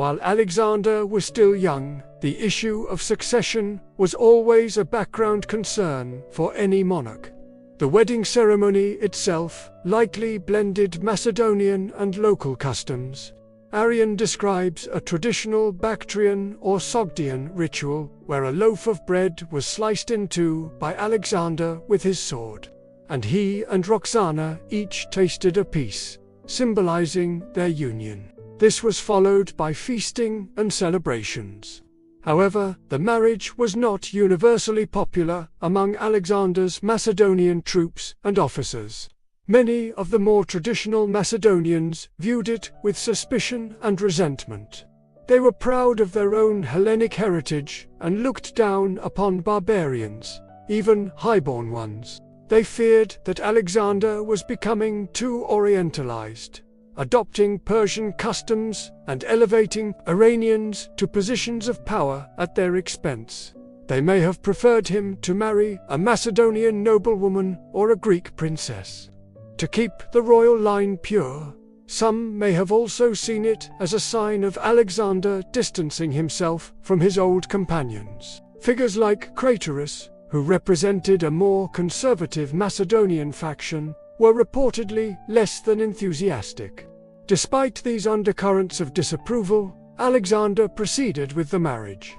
While Alexander was still young, the issue of succession was always a background concern for any monarch. The wedding ceremony itself likely blended Macedonian and local customs. Arrian describes a traditional Bactrian or Sogdian ritual where a loaf of bread was sliced in two by Alexander with his sword, and he and Roxana each tasted a piece, symbolizing their union. This was followed by feasting and celebrations. However, the marriage was not universally popular among Alexander's Macedonian troops and officers. Many of the more traditional Macedonians viewed it with suspicion and resentment. They were proud of their own Hellenic heritage and looked down upon barbarians, even highborn ones. They feared that Alexander was becoming too Orientalized, adopting Persian customs and elevating Iranians to positions of power at their expense. They may have preferred him to marry a Macedonian noblewoman or a Greek princess. To keep the royal line pure, some may have also seen it as a sign of Alexander distancing himself from his old companions. Figures like Craterus, who represented a more conservative Macedonian faction, were reportedly less than enthusiastic. Despite these undercurrents of disapproval, Alexander proceeded with the marriage.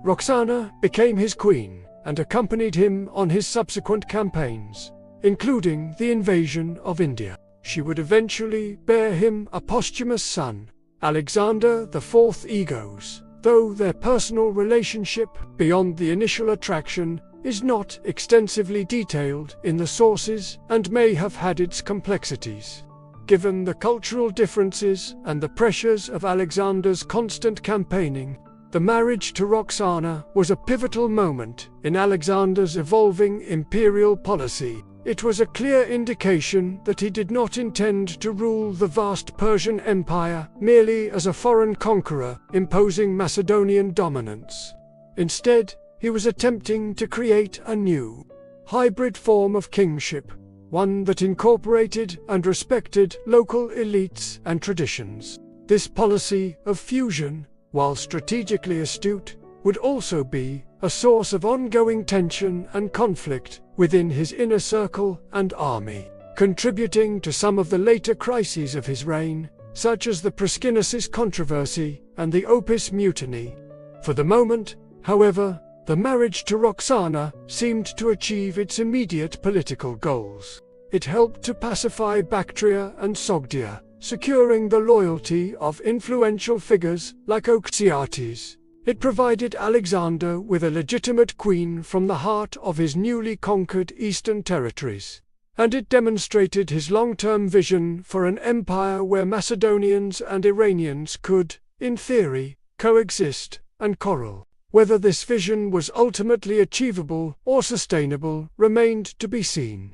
Roxana became his queen and accompanied him on his subsequent campaigns, including the invasion of India. She would eventually bear him a posthumous son, Alexander IV Egos, though their personal relationship, beyond the initial attraction, is not extensively detailed in the sources and may have had its complexities. Given the cultural differences and the pressures of Alexander's constant campaigning, the marriage to Roxana was a pivotal moment in Alexander's evolving imperial policy. It was a clear indication that he did not intend to rule the vast Persian Empire merely as a foreign conqueror imposing Macedonian dominance. Instead, he was attempting to create a new, hybrid form of kingship, one that incorporated and respected local elites and traditions. This policy of fusion, while strategically astute, would also be a source of ongoing tension and conflict within his inner circle and army, contributing to some of the later crises of his reign, such as the Priscinesis controversy and the Opis mutiny. For the moment, however, the marriage to Roxana seemed to achieve its immediate political goals. It helped to pacify Bactria and Sogdia, securing the loyalty of influential figures like Oxyates. It provided Alexander with a legitimate queen from the heart of his newly conquered eastern territories, and it demonstrated his long-term vision for an empire where Macedonians and Iranians could, in theory, coexist and quarrel. Whether this vision was ultimately achievable or sustainable remained to be seen.